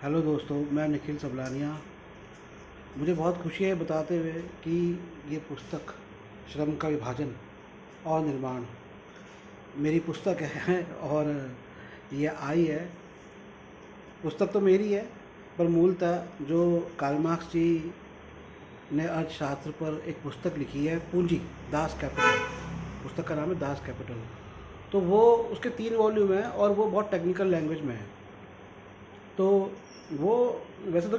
Hello दोस्तों, मैं निखिल सबलानिया। मुझे बहुत खुशी है बताते हुए कि ये पुस्तक श्रम का विभाजन और निर्माण मेरी पुस्तक है और ये आई है। पुस्तक तो मेरी है, पर मूलतः जो कार्ल मार्क्स जी ने अर्थशास्त्र पर एक पुस्तक लिखी है, पूंजी, दास कैपिटल। पुस्तक का नाम है दास कैपिटल। तो वो उसके 3 वॉल्यूम हैं और वो बहुत टेक्निकल लैंग्वेज में है। तो वो वैसे तो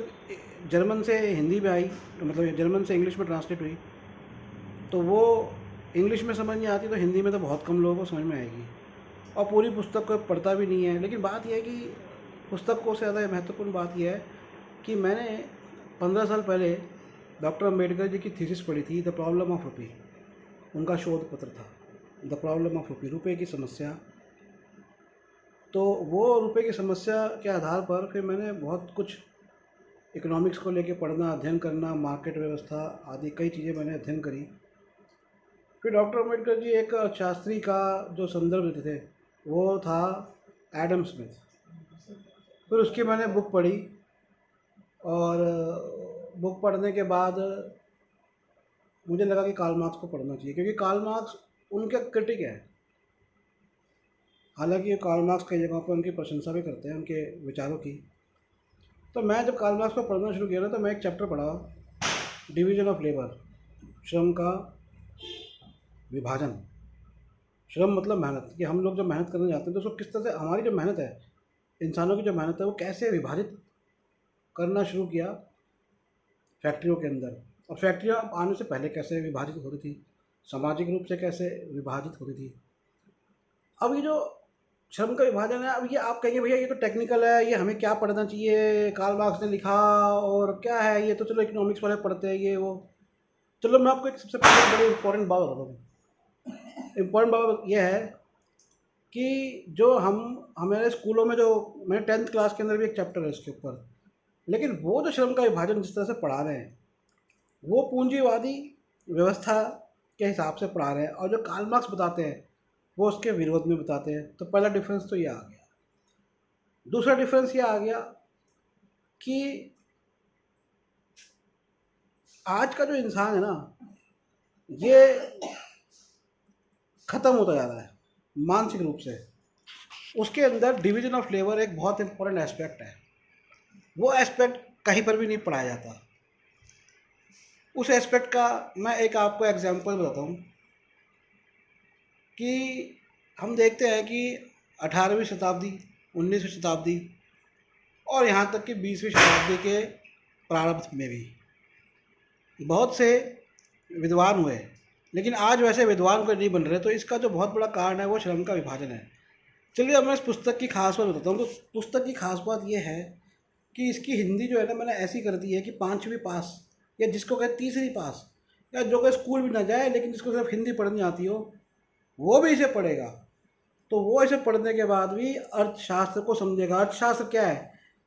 जर्मन से हिंदी में आई, मतलब जर्मन से इंग्लिश में ट्रांसलेट हुई। तो वो इंग्लिश में समझ नहीं आती, तो हिंदी में तो बहुत कम लोगों को समझ में आएगी। और पूरी पुस्तक को पढ़ता भी नहीं है। लेकिन बात यह है कि पुस्तक को से ज़्यादा महत्वपूर्ण बात यह है कि मैंने 15 साल पहले डॉक्टर अम्बेडकर जी की थीसिस पढ़ी थी, द प्रॉब्लम ऑफ रुपी। उनका शोध पत्र था द प्रॉब्लम ऑफ रुपी, रुपये की समस्या। तो वो रुपये की समस्या के आधार पर फिर मैंने बहुत कुछ इकोनॉमिक्स को लेके पढ़ना, अध्ययन करना, मार्केट व्यवस्था आदि कई चीज़ें मैंने अध्ययन करी। फिर डॉक्टर अम्बेडकर जी एक शास्त्री का जो संदर्भ देते थे वो था एडम स्मिथ। फिर उसकी मैंने बुक पढ़ी और बुक पढ़ने के बाद मुझे लगा कि कार्ल मार्क्स को पढ़ना चाहिए, क्योंकि कार्ल मार्क्स उनके क्रिटिक है। हालांकि कार्ल मार्क्स कई जगहों पर उनकी प्रशंसा भी करते हैं, उनके विचारों की। तो मैं जब कार्ल मार्क्स को पढ़ना शुरू किया ना, तो मैं एक चैप्टर पढ़ा, डिवीजन ऑफ लेबर, श्रम का विभाजन। श्रम मतलब मेहनत, कि हम लोग जब मेहनत करने जाते हैं तो उसको किस तरह से हमारी जो मेहनत है, इंसानों की जो मेहनत है, वो कैसे विभाजित करना शुरू किया फैक्ट्रियों के अंदर। और फैक्ट्रियाँ आने से पहले कैसे विभाजित होती थी, सामाजिक रूप से कैसे विभाजित होती थी। अब ये जो श्रम का विभाजन है, अब ये आप कहेंगे भैया ये तो टेक्निकल है, ये हमें क्या पढ़ना चाहिए, कार्ल मार्क्स ने लिखा और क्या है ये, तो चलो इकोनॉमिक्स वाले पढ़ते हैं ये वो। चलो मैं आपको एक सबसे पहले बड़ी इंपॉर्टेंट बात बताता हूँ। इम्पॉर्टेंट बात यह है कि जो हमारे स्कूलों में जो मैंने 10th क्लास के अंदर भी एक चैप्टर है इसके ऊपर, लेकिन वो जो श्रम का विभाजन जिस तरह से पढ़ा रहे हैं वो पूंजीवादी व्यवस्था के हिसाब से पढ़ा रहे हैं, और जो कार्ल मार्क्स बताते हैं वो उसके विरोध में बताते हैं। तो पहला डिफरेंस तो ये आ गया। दूसरा डिफरेंस ये आ गया कि आज का जो इंसान है ना, ये ख़त्म होता जा रहा है मानसिक रूप से। उसके अंदर डिवीजन ऑफ लेबर एक बहुत इंपॉर्टेंट एस्पेक्ट है। वो एस्पेक्ट कहीं पर भी नहीं पढ़ाया जाता। उस एस्पेक्ट का मैं एक आपको एग्जांपल बताता हूँ कि हम देखते हैं कि 18वीं शताब्दी, 19वीं शताब्दी और यहाँ तक कि 20वीं शताब्दी के प्रारंभ में भी बहुत से विद्वान हुए, लेकिन आज वैसे विद्वान कोई नहीं बन रहे। तो इसका जो बहुत बड़ा कारण है वो श्रम का विभाजन है। चलिए अब मैं इस पुस्तक की खास बात बताता हूँ। तो पुस्तक की खास बात ये है कि इसकी हिंदी जो है ना, मैंने ऐसी कर दी है कि 5वीं पास, या जिसको कहते 3री पास, या जो कोई स्कूल भी ना जाए लेकिन जिसको सिर्फ हिंदी पढ़नी आती हो वो भी इसे पढ़ेगा। तो वो इसे पढ़ने के बाद भी अर्थशास्त्र को समझेगा। अर्थशास्त्र क्या है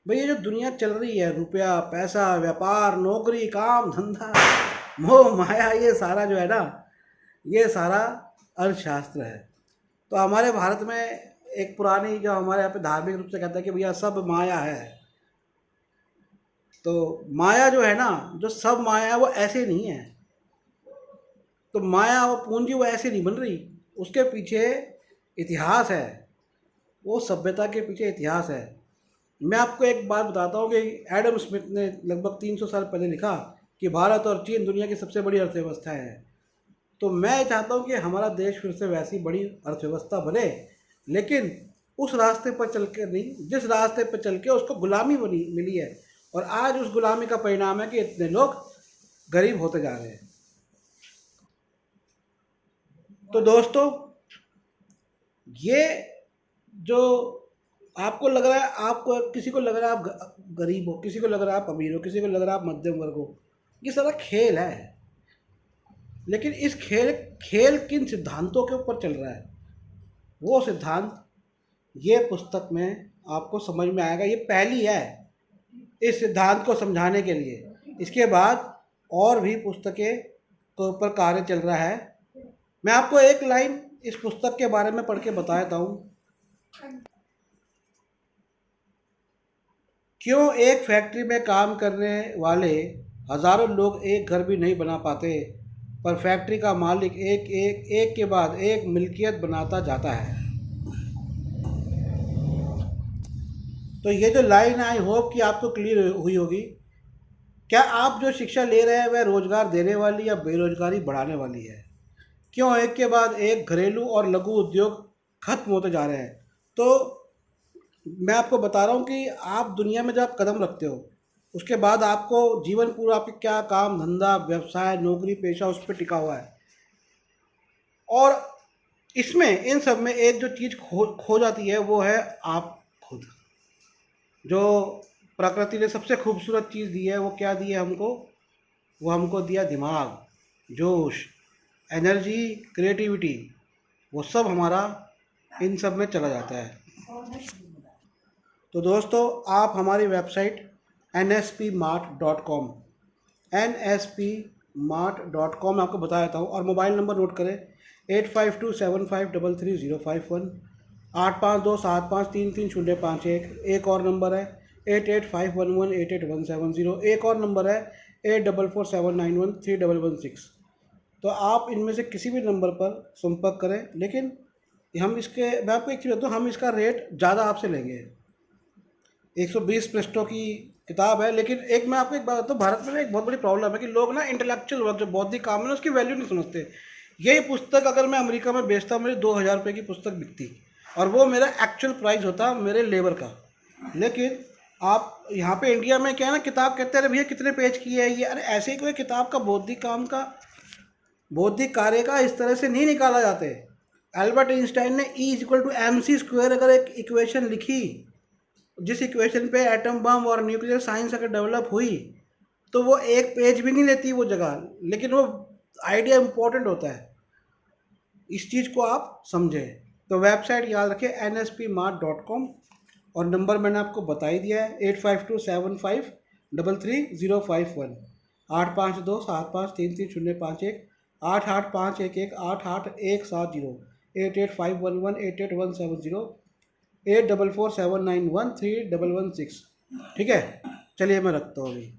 भाई? ये जो दुनिया चल रही है, रुपया, पैसा, व्यापार, नौकरी, काम धंधा, मोह माया, ये सारा जो है ना, ये सारा अर्थशास्त्र है। तो हमारे भारत में एक पुरानी, जो हमारे यहाँ पे धार्मिक रूप से कहता है कि भैया सब माया है। तो माया जो है ना, जो सब माया है वो ऐसे नहीं है। तो माया वो पूंजी वो ऐसे नहीं बन रही, उसके पीछे इतिहास है, वो सभ्यता के पीछे इतिहास है। मैं आपको एक बात बताता हूँ कि एडम स्मिथ ने लगभग 300 साल पहले लिखा कि भारत और चीन दुनिया की सबसे बड़ी अर्थव्यवस्था है। तो मैं चाहता हूँ कि हमारा देश फिर से वैसी बड़ी अर्थव्यवस्था बने, लेकिन उस रास्ते पर चल के नहीं जिस रास्ते पर चल के उसको गुलामी बनी मिली है। और आज उस गुलामी का परिणाम है कि इतने लोग गरीब होते जा रहे हैं। तो दोस्तों, ये जो आपको लग रहा है, आपको किसी को लग रहा है आप गरीब हो, किसी को लग रहा है आप अमीर हो, किसी को लग रहा है आप मध्यम वर्ग हो, ये सारा खेल है। लेकिन इस खेल खेल किन सिद्धांतों के ऊपर चल रहा है, वो सिद्धांत ये पुस्तक में आपको समझ में आएगा। ये पहली है इस सिद्धांत को समझाने के लिए। इसके बाद और भी पुस्तकें के ऊपर कार्य चल रहा है। मैं आपको एक लाइन इस पुस्तक के बारे में पढ़ के बता देता हूँ। क्यों एक फैक्ट्री में काम करने वाले हजारों लोग एक घर भी नहीं बना पाते, पर फैक्ट्री का मालिक एक के बाद एक मिल्कियत बनाता जाता है। तो ये जो लाइन है, आई होप कि आपको क्लियर हुई होगी। क्या आप जो शिक्षा ले रहे हैं वह रोजगार देने वाली या बेरोजगारी बढ़ाने वाली है? क्यों एक के बाद एक घरेलू और लघु उद्योग खत्म होते जा रहे हैं? तो मैं आपको बता रहा हूँ कि आप दुनिया में जब आप कदम रखते हो, उसके बाद आपको जीवन पूरा आपके क्या काम धंधा व्यवसाय नौकरी पेशा उस पर टिका हुआ है। और इसमें इन सब में एक जो चीज़ खो जाती है वो है आप खुद। जो प्रकृति ने सबसे खूबसूरत चीज़ दी है वो क्या दी है हमको? वो हमको दिया दिमाग, जोश, एनर्जी, क्रिएटिविटी। वो सब हमारा इन सब में चला जाता है। तो दोस्तों, आप हमारी वेबसाइट nspmart.com nspmart.com आपको बता देता हूँ, और मोबाइल नंबर नोट करें 8527533051, 8527533051। एक और नंबर है 8851188170। एक और नंबर है 8447913116। तो आप इनमें से किसी भी नंबर पर संपर्क करें। लेकिन मैं आपको एक चीज़ बताता हूँ, हम इसका रेट ज़्यादा आपसे लेंगे। 120 पृष्ठों की किताब है, लेकिन मैं आपको एक बात बताता हूँ, भारत में ना एक बहुत बड़ी प्रॉब्लम है कि लोग ना इंटेलेक्चुअल वर्क जो बौद्धिक काम है ना उसकी वैल्यू नहीं समझते। यही पुस्तक अगर मैं अमेरिका में बेचता, मेरी 2000 रुपये की पुस्तक बिकती, और वो मेरा एक्चुअल प्राइस होता मेरे लेबर का। लेकिन आप यहाँ पे इंडिया में क्या है ना, किताब कहते हैं अरे भैया कितने पेज की है ये, अरे ऐसे ही कोई किताब का बौद्धिक काम का बौद्धिक कार्य का इस तरह से नहीं निकाला जाते। एल्बर्ट आइंस्टाइन ने E=mc² अगर एक इक्वेशन लिखी, जिस इक्वेशन पे एटम बम और न्यूक्लियर साइंस अगर डेवलप हुई, तो वो एक पेज भी नहीं लेती वो जगह, लेकिन वो आइडिया इम्पोर्टेंट होता है। इस चीज़ को आप समझें। तो वेबसाइट याद रखें nspmart.com, और नंबर मैंने आपको बता ही दिया है 8527533051, 8527533051, 8851188170, 8851188170, 8447913116। ठीक है, चलिए मैं रखता हूँ अभी।